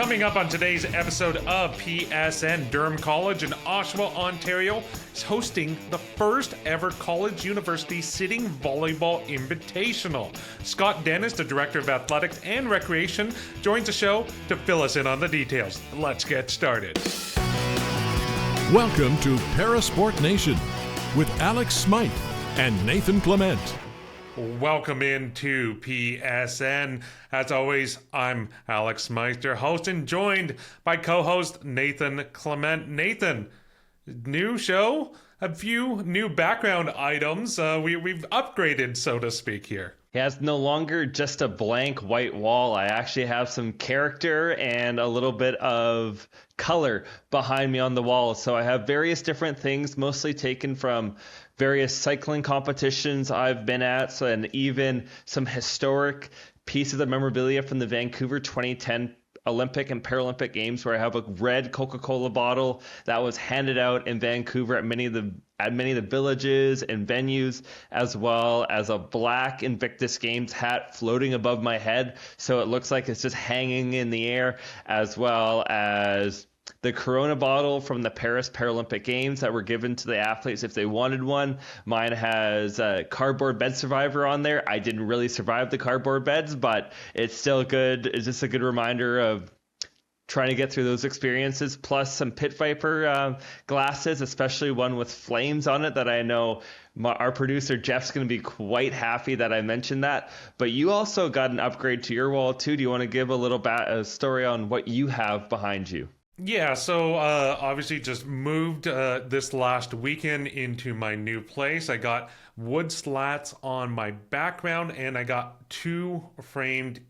Coming up on today's episode of PSN, Durham College in Oshawa, Ontario is hosting the first ever college university sitting volleyball invitational. Scott Dennis, the Director of Athletics and Recreation, joins the show to fill us in on the details. Let's get started. Welcome to Parasport Nation with Alex Smyth and Nathan Clement. Welcome into PSN. As always, I'm Alex Smyth, your host, and joined by co-host Nathan Clement. Nathan, new show, a few new background items. We've upgraded, so to speak, here. Yeah, it's no longer just a blank white wall. I actually have some character and a little bit of color behind me on the wall. So I have various different things, mostly taken from various cycling competitions I've been at, and even some historic pieces of memorabilia from the Vancouver 2010 Olympic and Paralympic Games, where I have a red Coca-Cola bottle that was handed out in Vancouver at many of the villages and venues, as well as a black Invictus Games hat floating above my head, so it looks like it's just hanging in the air, as well as the Corona bottle from the Paris Paralympic Games that were given to the athletes if they wanted one. Mine has a cardboard bed survivor on there. I didn't really survive the cardboard beds, but it's still good. It's just a good reminder of trying to get through those experiences, plus some Pit Viper glasses, especially one with flames on it that I know our producer Jeff's going to be quite happy that I mentioned that. But you also got an upgrade to your wall too. Do you want to give a little story on what you have behind you? Yeah, so obviously just moved this last weekend into my new place. I got wood slats on my background, and I got two framed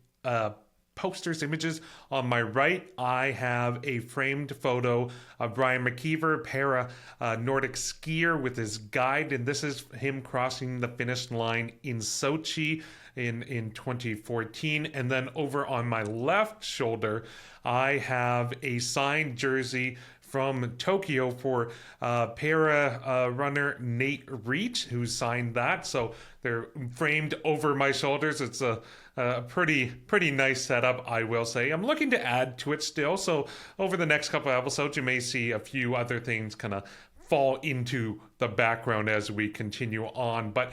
posters, images. On my right, I have a framed photo of Brian McKeever, Nordic skier, with his guide, and this is him crossing the finish line in Sochi in 2014. And then over on my left shoulder, I have a signed jersey from Tokyo for para runner Nate Reach, who signed that. So they're framed over my shoulders. It's a pretty nice setup, I will say. I'm looking to add to it still. So over the next couple of episodes, you may see a few other things kind of fall into the background as we continue on. But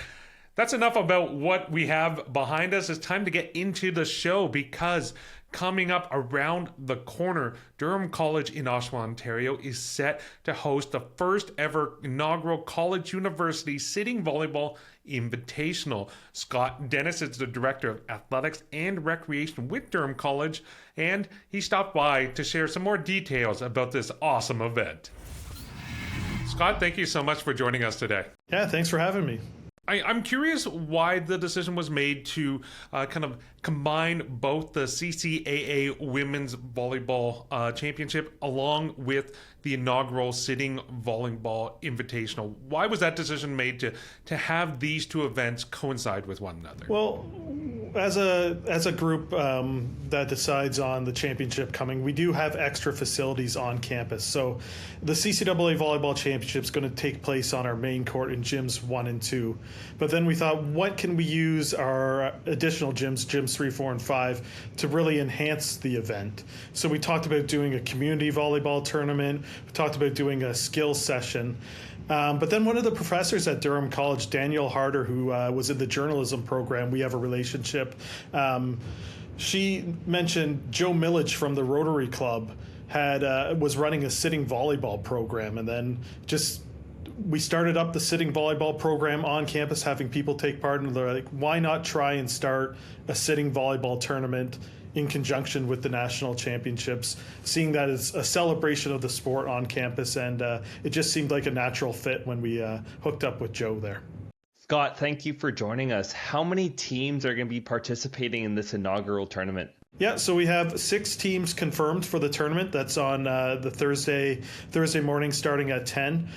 that's enough about what we have behind us. It's time to get into the show, because coming up around the corner, Durham College in Oshawa, Ontario is set to host the first ever inaugural college university sitting volleyball invitational. Scott Dennis is the Director of Athletics and Recreation with Durham College, and he stopped by to share some more details about this awesome event. Scott, thank you so much for joining us today. Yeah, thanks for having me. I'm curious why the decision was made to kind of combine both the CCAA Women's Volleyball Championship along with the inaugural Sitting Volleyball Invitational. Why was that decision made to have these two events coincide with one another? Well, as a group that decides on the championship coming, we do have extra facilities on campus. So the CCAA Volleyball Championship is going to take place on our main court in gyms 1 and 2. But then we thought, what can we use our additional gyms 3, 4, and 5, to really enhance the event? So we talked about doing a community volleyball tournament. We talked about doing a skills session. But then one of the professors at Durham College, Danielle Harder, who was in the journalism program, we have a relationship, she mentioned Joe Millage from the Rotary Club was running a sitting volleyball program, and then we started up the sitting volleyball program on campus, having people take part, and they're like, why not try and start a sitting volleyball tournament in conjunction with the national championships, seeing that as a celebration of the sport on campus, and it just seemed like a natural fit when we hooked up with Joe there. Scott, thank you for joining us. How many teams are going to be participating in this inaugural tournament? Yeah, so we have 6 teams confirmed for the tournament. That's on the Thursday morning starting at 10.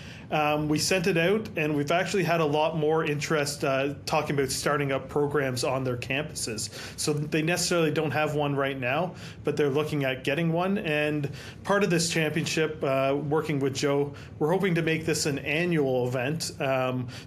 We sent it out, and we've actually had a lot more interest talking about starting up programs on their campuses. So they necessarily don't have one right now, but they're looking at getting one. And part of this championship, working with Joe, we're hoping to make this an annual event.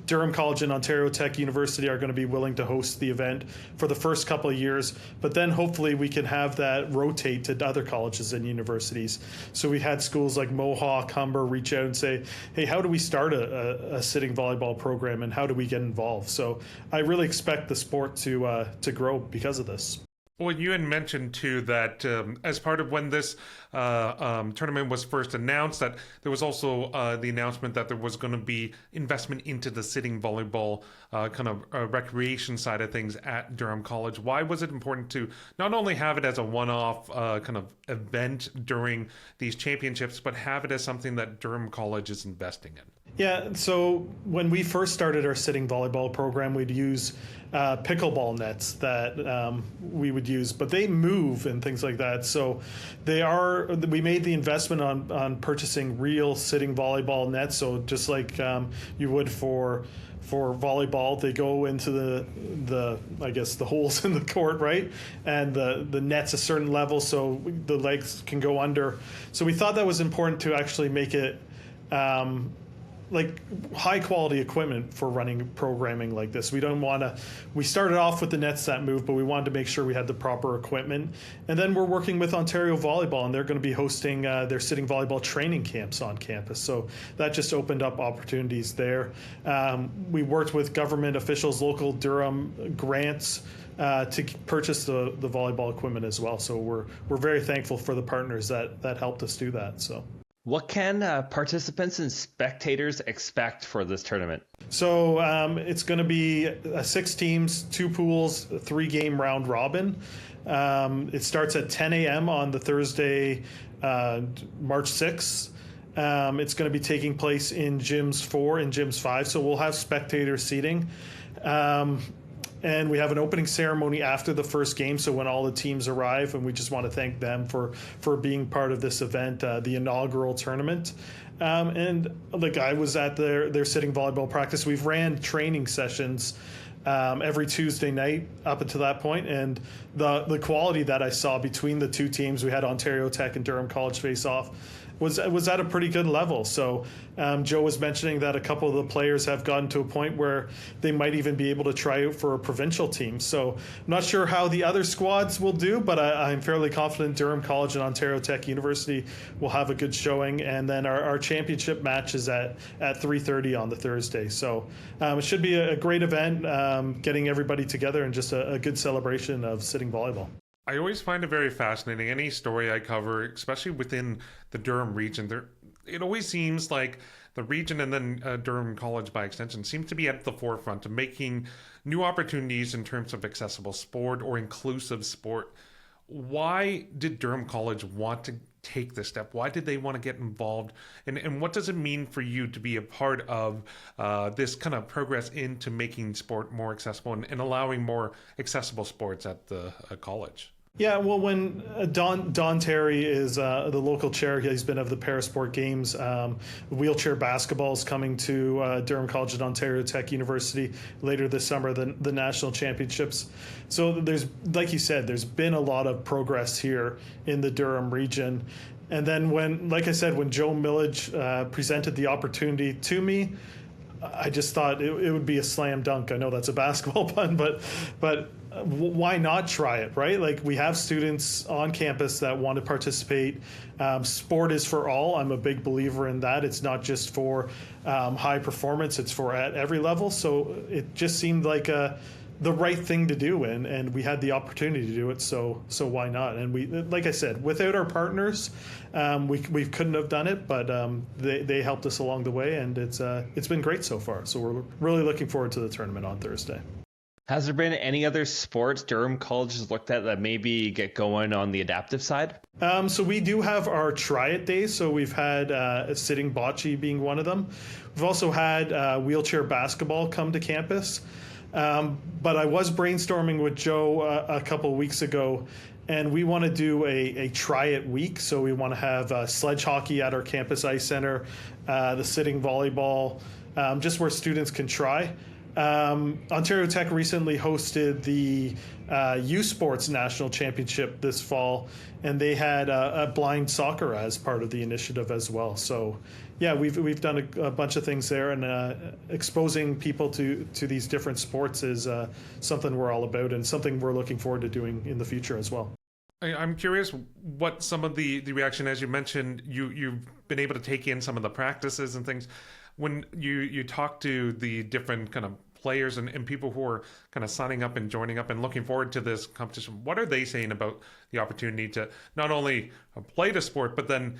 Durham College and Ontario Tech University are going to be willing to host the event for the first couple of years, but then hopefully we can have that rotate to other colleges and universities. So we had schools like Mohawk, Humber reach out and say, hey, how do we start a sitting volleyball program, and how do we get involved? So I really expect the sport to grow because of this. Well, you had mentioned too that as part of when this tournament was first announced, that there was also the announcement that there was going to be investment into the sitting volleyball kind of recreation side of things at Durham College. Why was it important to not only have it as a one-off kind of event during these championships, but have it as something that Durham College is investing in? Yeah, so when we first started our sitting volleyball program, we'd use pickleball nets that we would use, but they move and things like that. So we made the investment on purchasing real sitting volleyball nets. So just like you would for volleyball, they go into the I guess the holes in the court, right? And the net's a certain level, so the legs can go under. So we thought that was important to actually make it like high quality equipment for running programming like this. We started off with the nets that move, but we wanted to make sure we had the proper equipment. And then we're working with Ontario Volleyball, and they're going to be hosting their sitting volleyball training camps on campus. So that just opened up opportunities there. We worked with government officials, local Durham grants, to purchase the volleyball equipment as well. So we're very thankful for the partners that helped us do that. So. What can participants and spectators expect for this tournament? So it's going to be 6 teams, 2 pools, a 3-game round robin. It starts at 10 a.m. on the Thursday, March 6th. It's going to be taking place in gyms 4 and gyms 5, so we'll have spectator seating. And we have an opening ceremony after the first game, so when all the teams arrive, and we just want to thank them for being part of this event, the inaugural tournament. And like I was at their sitting volleyball practice. We've ran training sessions every Tuesday night up until that point, and the quality that I saw between the two teams, we had Ontario Tech and Durham College face off, was at a pretty good level. So Joe was mentioning that a couple of the players have gotten to a point where they might even be able to try out for a provincial team. So I'm not sure how the other squads will do, but I'm fairly confident Durham College and Ontario Tech University will have a good showing. And then our championship match is at 3:30 on the Thursday. So it should be a great event, getting everybody together, and just a good celebration of sitting volleyball. I always find it very fascinating. Any story I cover, especially within the Durham region, it always seems like the region, and then Durham College by extension, seems to be at the forefront of making new opportunities in terms of accessible sport or inclusive sport. Why did Durham College want to take this step? Why did they want to get involved? And what does it mean for you to be a part of this kind of progress into making sport more accessible and allowing more accessible sports at the college? Yeah, well, when Don Terry is the local chair, he's been of the Parasport Games. Wheelchair basketball is coming to Durham College and Ontario Tech University later this summer, the national championships. So there's, like you said, there's been a lot of progress here in the Durham region. And then when Joe Millage presented the opportunity to me, I just thought it would be a slam dunk. I know that's a basketball pun, but why not try it, right? Like, we have students on campus that want to participate. Sport is for all. I'm a big believer in that. It's not just for high performance, it's for at every level. So it just seemed like the right thing to do, and we had the opportunity to do it, so why not? And we, like I said, without our partners, we couldn't have done it, but they helped us along the way, and it's been great so far. So we're really looking forward to the tournament on Thursday. Has there been any other sports Durham College has looked at that maybe get going on the adaptive side? So we do have our Try It days. So we've had sitting bocce being one of them. We've also had wheelchair basketball come to campus. But I was brainstorming with Joe a couple of weeks ago, and we want to do a try it week. So we want to have sledge hockey at our campus ice center, the sitting volleyball, just where students can try. Ontario Tech recently hosted the U Sports National Championship this fall, and they had a blind soccer as part of the initiative as well. So, yeah, we've done a bunch of things there, and exposing people to these different sports is something we're all about, and something we're looking forward to doing in the future as well. I'm curious what some of the reaction, as you mentioned, you've been able to take in some of the practices and things. When you talk to the different kind of players and people who are kind of signing up and joining up and looking forward to this competition, what are they saying about the opportunity to not only play the sport, but then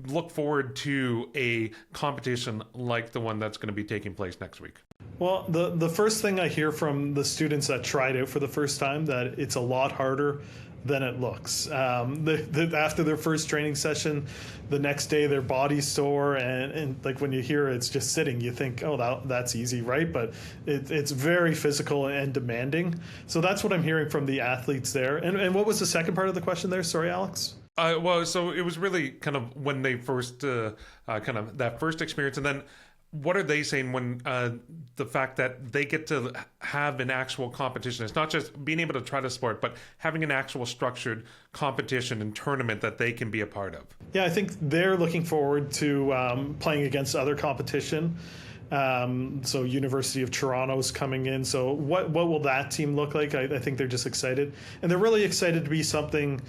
look forward to a competition like the one that's going to be taking place next week? Well, the first thing I hear from the students that tried out for the first time, that it's a lot harder than it looks. After their first training session, the next day their body's sore, and like when you hear it's just sitting, you think, oh, that's easy, right? But it's very physical and demanding. So that's what I'm hearing from the athletes there. And what was the second part of the question there? Sorry, Alex. Well, so it was really kind of when they first, kind of that first experience, and then what are they saying when the fact that they get to have an actual competition? It's not just being able to try the sport, but having an actual structured competition and tournament that they can be a part of. Yeah, I think they're looking forward to playing against other competition. So University of Toronto's coming in. So what will that team look like? I think they're just excited. And they're really excited to be something,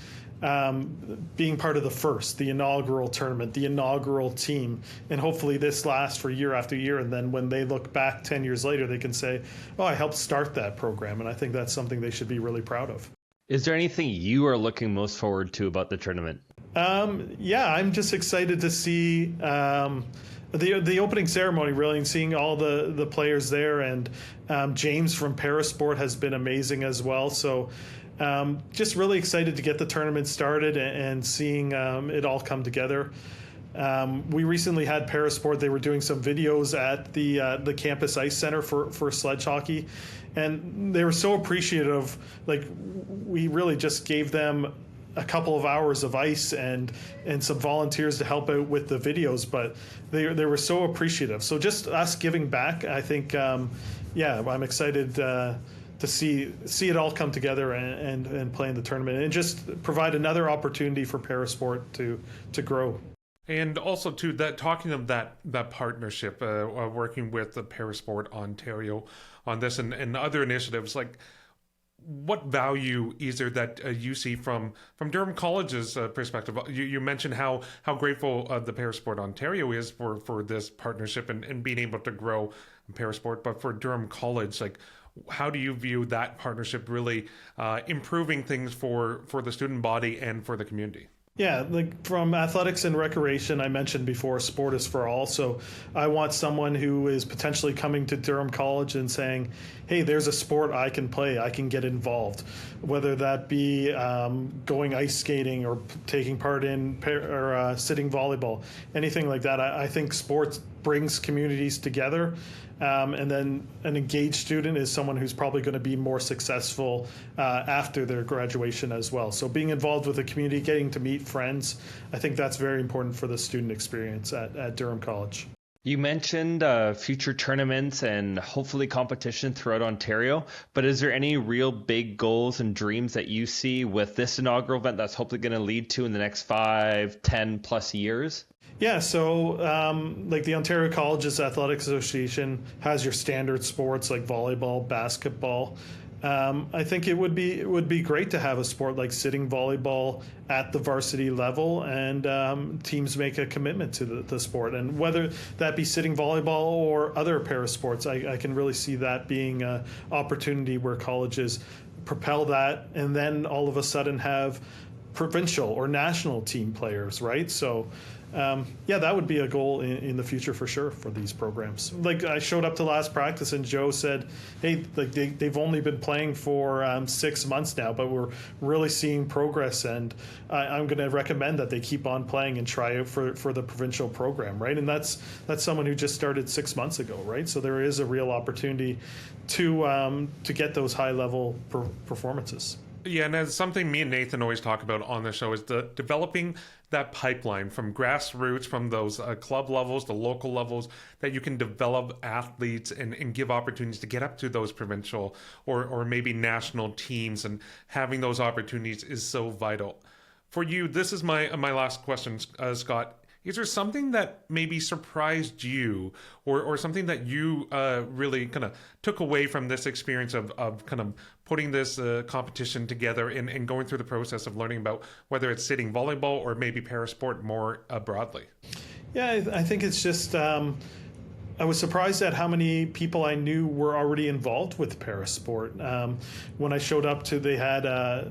being part of the inaugural tournament, the inaugural team. And hopefully this lasts for year after year. And then when they look back 10 years later, they can say, oh, I helped start that program. And I think that's something they should be really proud of. Is there anything you are looking most forward to about the tournament? Yeah, I'm just excited to see the opening ceremony, really, and seeing all the players there. And James from Parasport has been amazing as well. So just really excited to get the tournament started and seeing it all come together. We recently had Parasport. They were doing some videos at the campus ice center for sledge hockey, and they were so appreciative. Like, we really just gave them a couple of hours of ice and some volunteers to help out with the videos, but they were so appreciative. So just us giving back, I think, yeah, I'm excited to see it all come together and play in the tournament, and just provide another opportunity for Parasport to grow. And also, too, that talking of that partnership, working with the Parasport Ontario on this and other initiatives, like, what value is there that you see from Durham College's perspective? You mentioned how grateful the Parasport Ontario is for this partnership and being able to grow Parasport, but for Durham College, like, how do you view that partnership really improving things for the student body and for the community? Yeah, like from athletics and recreation, I mentioned before, sport is for all. So I want someone who is potentially coming to Durham College and saying, hey, there's a sport I can play, I can get involved, whether that be going ice skating or taking part in sitting volleyball, anything like that. I think sports brings communities together. And then an engaged student is someone who's probably going to be more successful after their graduation as well. So being involved with the community, getting to meet friends, I think that's very important for the student experience at Durham College. You mentioned future tournaments and hopefully competition throughout Ontario, but is there any real big goals and dreams that you see with this inaugural event that's hopefully going to lead to in the next 5, 10 plus years? Yeah, so like the Ontario Colleges Athletic Association has your standard sports like volleyball, basketball. I think it would be great to have a sport like sitting volleyball at the varsity level, and teams make a commitment to the sport. And whether that be sitting volleyball or other para sports, I can really see that being an opportunity where colleges propel that, and then all of a sudden have provincial or national team players, right? So yeah, that would be a goal in the future for sure for these programs. Like, I showed up to last practice and Joe said, hey, like they've only been playing for 6 months now, but we're really seeing progress, and I'm going to recommend that they keep on playing and try out for the provincial program, right? And that's someone who just started 6 months ago, right? So there is a real opportunity to get those high level performances. Yeah, and that's something me and Nathan always talk about on the show is the developing that pipeline from grassroots, from those club levels, the local levels, that you can develop athletes and give opportunities to get up to those provincial or maybe national teams, and having those opportunities is so vital. For you, this is my last question, Scott. Is there something that maybe surprised you, or something that you really kind of took away from this experience of kind of putting this competition together and going through the process of learning about whether it's sitting volleyball or maybe parasport more broadly? Yeah, I think it's just I was surprised at how many people I knew were already involved with parasport. When I showed up they had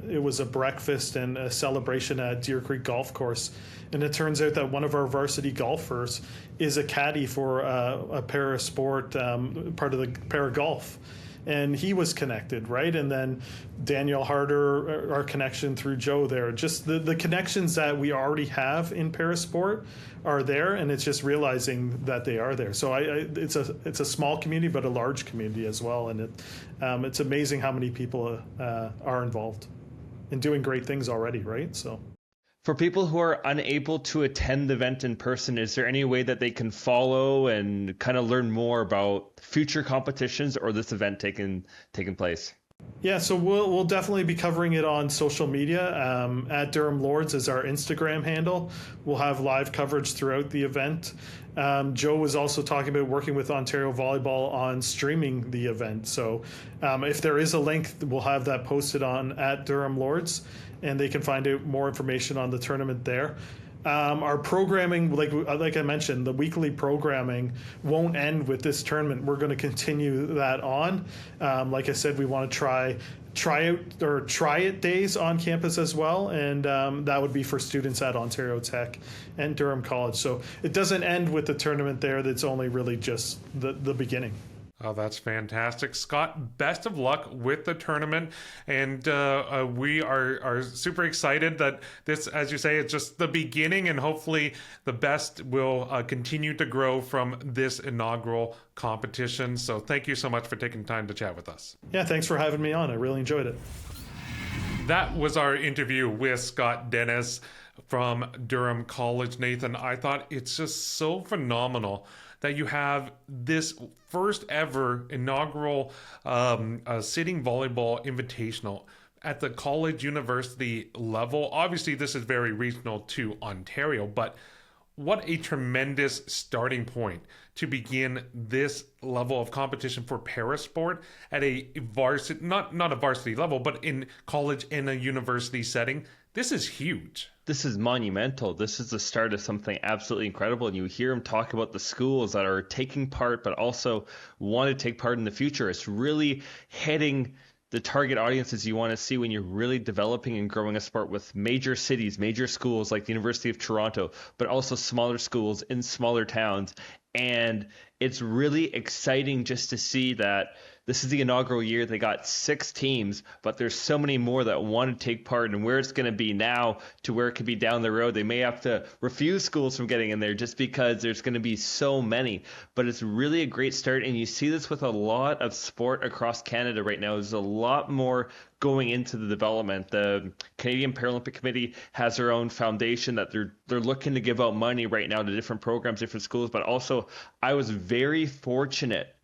it was a breakfast and a celebration at Deer Creek Golf Course, and it turns out that one of our varsity golfers is a caddy for a parasport part of the para golf. And he was connected, right? And then Daniel Harder, our connection through Joe there. Just the connections that we already have in parasport are there, and it's just realizing that they are there. So it's a small community, but a large community as well. And it's amazing how many people are involved and doing great things already, right? So. For people who are unable to attend the event in person, is there any way that they can follow and kind of learn more about future competitions or this event taking place? Yeah, so we'll definitely be covering it on social media. At Durham Lords is our Instagram handle. We'll have live coverage throughout the event. Joe was also talking about working with Ontario Volleyball on streaming the event. So if there is a link, we'll have that posted on at Durham Lords, and they can find out more information on the tournament there. Our programming, like I mentioned, the weekly programming won't end with this tournament. We're going to continue that on. Like I said, we want to try it days on campus as well, and that would be for students at Ontario Tech and Durham College. So it doesn't end with the tournament there. That's only really just the beginning. Oh, that's fantastic. Scott, best of luck with the tournament. And we are super excited that this, as you say, it's just the beginning, and hopefully the best will continue to grow from this inaugural competition. So thank you so much for taking time to chat with us. Yeah, thanks for having me on. I really enjoyed it. That was our interview with Scott Dennis from Durham College. Nathan, I thought it's just so phenomenal that you have this first ever inaugural Sitting Volleyball Invitational at the college university level. Obviously, this is very regional to Ontario, but what a tremendous starting point to begin this level of competition for parasport at a varsity, not a varsity level, but in college in a university setting. This is huge. This is monumental. This is the start of something absolutely incredible. And you hear him talk about the schools that are taking part, but also want to take part in the future. It's really hitting the target audiences you want to see when you're really developing and growing a sport with major cities, major schools like the University of Toronto, but also smaller schools in smaller towns. And it's really exciting just to see that this is the inaugural year. They got 6 teams, but there's so many more that want to take part, and where it's going to be now to where it could be down the road. They may have to refuse schools from getting in there just because there's going to be so many, but it's really a great start. And you see this with a lot of sport across Canada right now. There's a lot more going into the development. The Canadian Paralympic Committee has their own foundation that they're looking to give out money right now to different programs, different schools. But also, I was very fortunate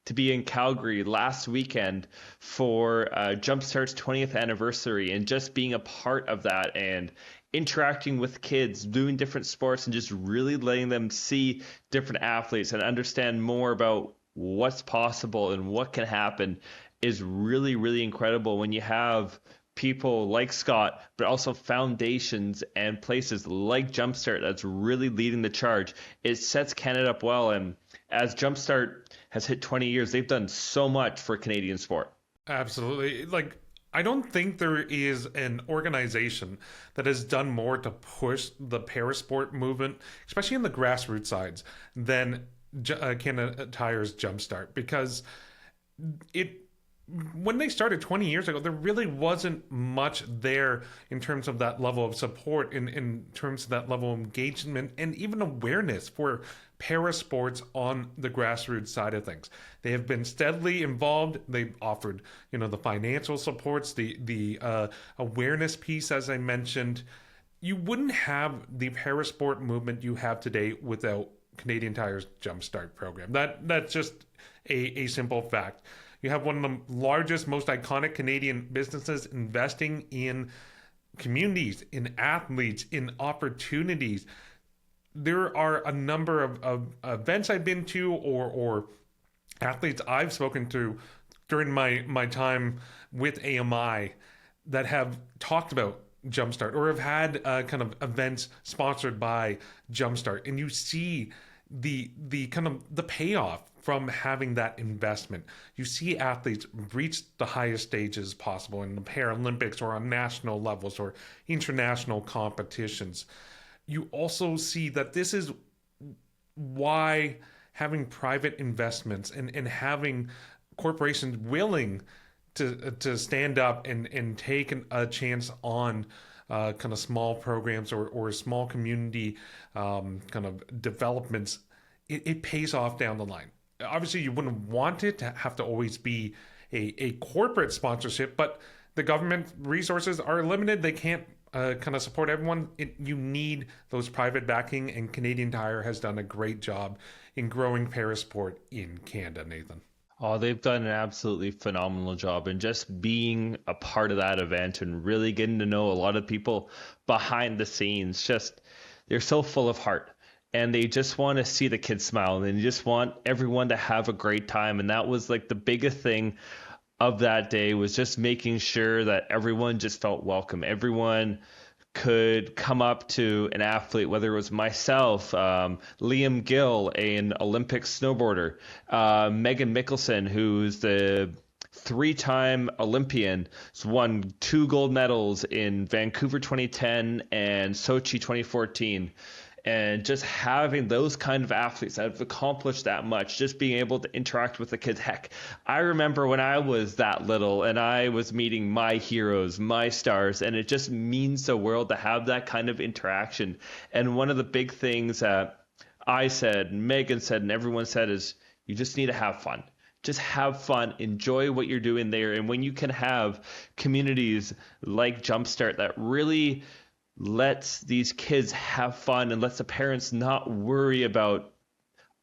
to be in Calgary last weekend for Jumpstart's 20th anniversary, and just being a part of that and interacting with kids, doing different sports, and just really letting them see different athletes and understand more about what's possible and what can happen is really, really incredible when you have people like Scott, but also foundations and places like Jumpstart that's really leading the charge. It sets Canada up well, and as Jumpstart has hit 20 years, they've done so much for Canadian sport. Absolutely. I don't think there is an organization that has done more to push the parasport movement, especially in the grassroots sides, than Canada Tire's Jumpstart, because when they started 20 years ago, there really wasn't much there in terms of that level of support, in terms of that level of engagement and even awareness for para sports on the grassroots side of things. They have been steadily involved. They've offered, the financial supports, the awareness piece, as I mentioned. You wouldn't have the para sport movement you have today without Canadian Tire's Jumpstart program. That's just a simple fact. You have one of the largest, most iconic Canadian businesses investing in communities, in athletes, in opportunities. There are a number of events I've been to or athletes I've spoken to during my time with AMI that have talked about Jumpstart or have had kind of events sponsored by Jumpstart. And you see the kind of the payoff from having that investment. You see athletes reach the highest stages possible in the Paralympics or on national levels or international competitions. You also see that this is why having private investments and having corporations willing to stand up and take a chance on kind of small programs or small community kind of developments, it pays off down the line. Obviously, you wouldn't want it to have to always be a corporate sponsorship, but the government resources are limited. They can't kind of support everyone. You need those private backing, and Canadian Tire has done a great job in growing parasport in Canada, Nathan. Oh, they've done an absolutely phenomenal job, and just being a part of that event and really getting to know a lot of people behind the scenes. Just, they're so full of heart. And they just want to see the kids smile, and they just want everyone to have a great time. And that was like the biggest thing of that day, was just making sure that everyone just felt welcome. Everyone could come up to an athlete, whether it was myself, Liam Gill, an Olympic snowboarder, Megan Mickelson, who's the 3-time Olympian, won 2 gold medals in Vancouver 2010 and Sochi 2014. And just having those kind of athletes that have accomplished that much, just being able to interact with the kids. Heck, I remember when I was that little and I was meeting my heroes, my stars, and it just means the world to have that kind of interaction. And one of the big things that I said, Megan said, and everyone said is, you just need to have fun. Just have fun, enjoy what you're doing there. And when you can have communities like Jumpstart that really lets these kids have fun and lets the parents not worry about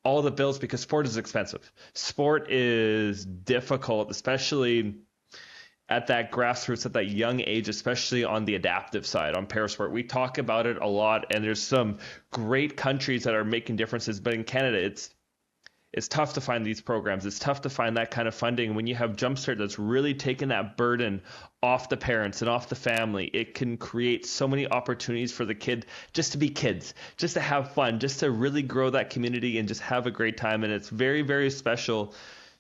all the bills, because sport is expensive. Sport is difficult, especially at that grassroots, at that young age, especially on the adaptive side, on parasport. We talk about it a lot, and there's some great countries that are making differences, but in Canada, it's tough to find these programs. It's tough to find that kind of funding. When you have Jumpstart that's really taken that burden off the parents and off the family, it can create so many opportunities for the kid just to be kids, just to have fun, just to really grow that community and just have a great time. And it's very, very special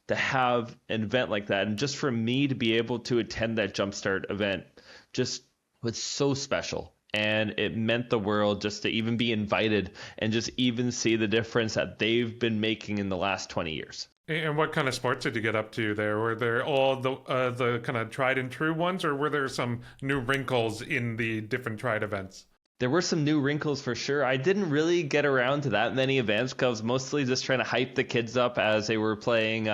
to have an event like that. And just for me to be able to attend that Jumpstart event just was so special. And it meant the world just to even be invited and just even see the difference that they've been making in the last 20 years. And what kind of sports did you get up to there? Were there all the kind of tried and true ones, or were there some new wrinkles in the different tried events? There were some new wrinkles for sure. I didn't really get around to that many events because I was mostly just trying to hype the kids up as they were playing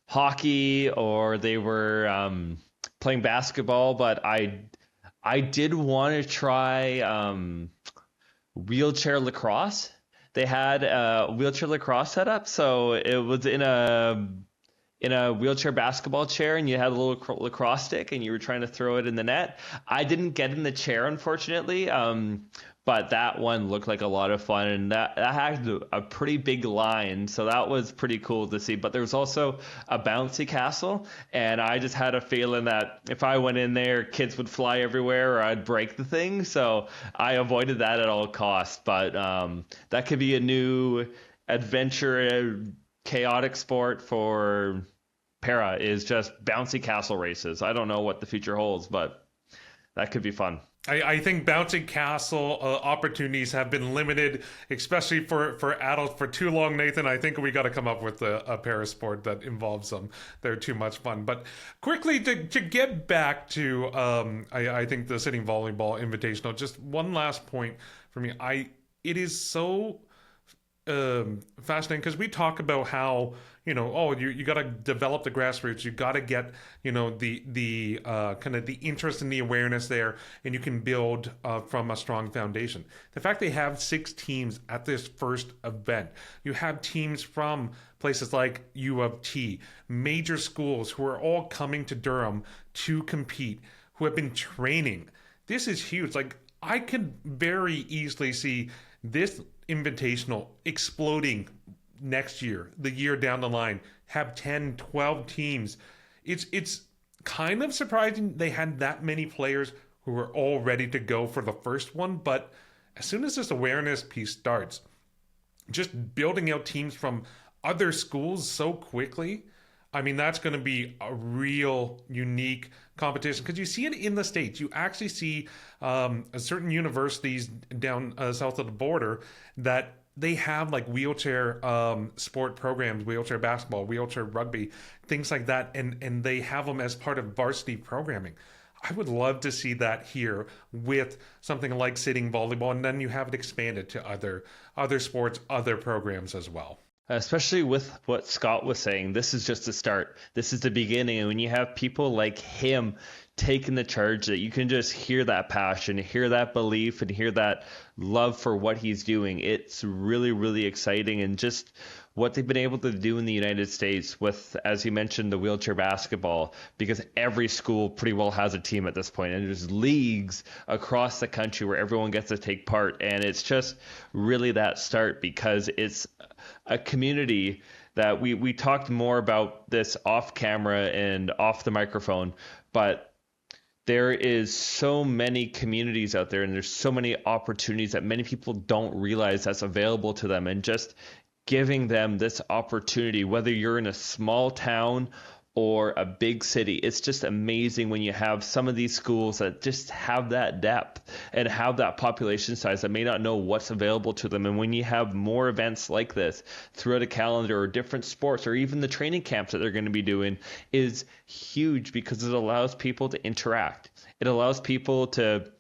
hockey or they were playing basketball. But I did want to try wheelchair lacrosse. They had a wheelchair lacrosse set up, so it was in a wheelchair basketball chair, and you had a little lacrosse stick, and you were trying to throw it in the net. I didn't get in the chair, unfortunately, but that one looked like a lot of fun, and that had a pretty big line, so that was pretty cool to see. But there was also a bouncy castle, and I just had a feeling that if I went in there, kids would fly everywhere or I'd break the thing, so I avoided that at all costs. But that could be a new adventure, chaotic sport for para, is just bouncy castle races. I don't know what the future holds, but that could be fun. I think bouncy castle opportunities have been limited, especially for adults, for too long, Nathan. I think we got to come up with a parasport that involves them. They're too much fun. But quickly, to get back to, I think the Sitting Volleyball Invitational, just one last point for me. It is so fascinating because we talk about how, you got to develop the grassroots. You got to get, the kind of the interest and the awareness there, and you can build from a strong foundation. The fact they have 6 teams at this first event, you have teams from places like U of T, major schools who are all coming to Durham to compete, who have been training. This is huge. Like, I could very easily see this invitational exploding next year, the year down the line, have 10, 12 teams. It's kind of surprising they had that many players who were all ready to go for the first one, but as soon as this awareness piece starts, just building out teams from other schools so quickly, I mean, that's going to be a real unique competition, because you see it in the States. You actually see certain universities down south of the border that they have like wheelchair sport programs, wheelchair basketball, wheelchair rugby, things like that, and they have them as part of varsity programming. I would love to see that here with something like sitting volleyball, and then you have it expanded to other sports, other programs as well. Especially with what Scott was saying, this is just the start. This is the beginning. And when you have people like him taking the charge, that you can just hear that passion, hear that belief, and hear that love for what he's doing. It's really, really exciting. And just what they've been able to do in the United States with, as you mentioned, the wheelchair basketball, because every school pretty well has a team at this point, and there's leagues across the country where everyone gets to take part. And it's just really that start, because it's a community that we talked more about this off camera and off the microphone, but there is so many communities out there, and there's so many opportunities that many people don't realize that's available to them. And just giving them this opportunity, whether you're in a small town or a big city, it's just amazing when you have some of these schools that just have that depth and have that population size that may not know what's available to them. And when you have more events like this throughout a calendar, or different sports, or even the training camps that they're going to be doing, is huge, because it allows people to interact. It allows people to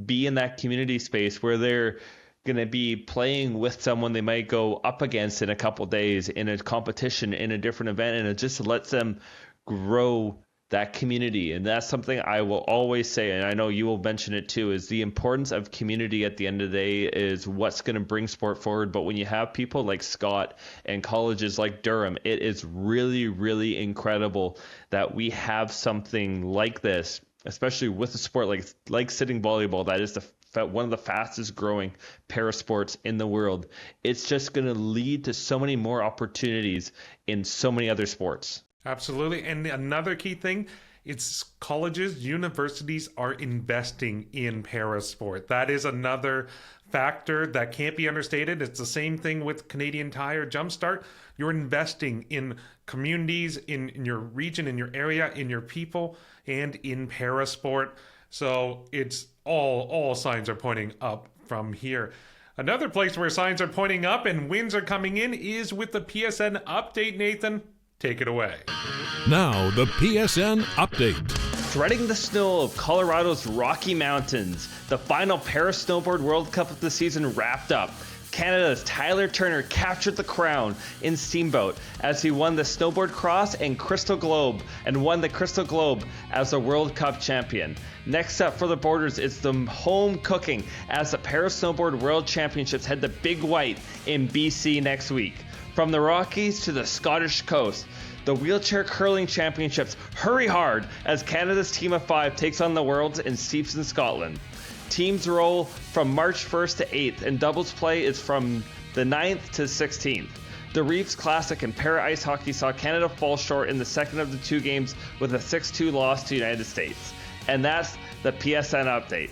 be in that community space where they're going to be playing with someone they might go up against in a couple days in a competition, in a different event, and it just lets them grow that community. And that's something I will always say, and I know you will mention it too, is the importance of community at the end of the day is what's going to bring sport forward. But when you have people like Scott and colleges like Durham, it is really, really incredible that we have something like this, especially with a sport like sitting volleyball, that is one of the fastest growing parasports in the world. It's just going to lead to so many more opportunities in so many other sports. Absolutely. And another key thing, it's colleges, universities are investing in parasport. That is another factor that can't be understated. It's the same thing with Canadian Tire Jumpstart. You're investing in communities, in your region, in your area, in your people, and in parasport. So it's all signs are pointing up from here. Another place where signs are pointing up and wins are coming in is with the PSN update. Nathan, take it away. Now, the PSN update. Threading the snow of Colorado's Rocky Mountains, the final Parasnowboard World Cup of the season wrapped up. Canada's Tyler Turner captured the crown in Steamboat as he won the Snowboard Cross and Crystal Globe, and won the Crystal Globe as the World Cup champion. Next up for the Borders is the home cooking as the Parasnowboard World Championships head to Big White in BC next week. From the Rockies to the Scottish coast, the Wheelchair Curling Championships hurry hard as Canada's team of 5 takes on the Worlds in Steveston, Scotland. Teams roll from March 1st to 8th, and doubles play is from the 9th to 16th. The Reeves Classic and Para Ice Hockey saw Canada fall short in the second of the 2 games with a 6-2 loss to the United States. And that's the PSN update.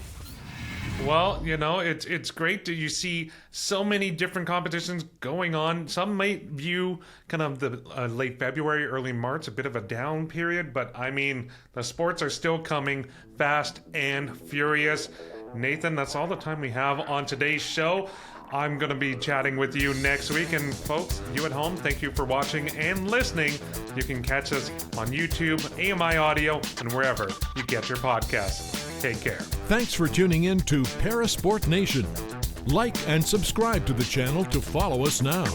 Well, it's great that you see so many different competitions going on. Some might view kind of the late February, early March a bit of a down period, but I mean, the sports are still coming fast and furious. Nathan, that's all the time we have on today's show. I'm going to be chatting with you next week. And folks, you at home, thank you for watching and listening. You can catch us on YouTube, AMI Audio, and wherever you get your podcasts. Take care. Thanks for tuning in to Parasport Nation. Like and subscribe to the channel to follow us now.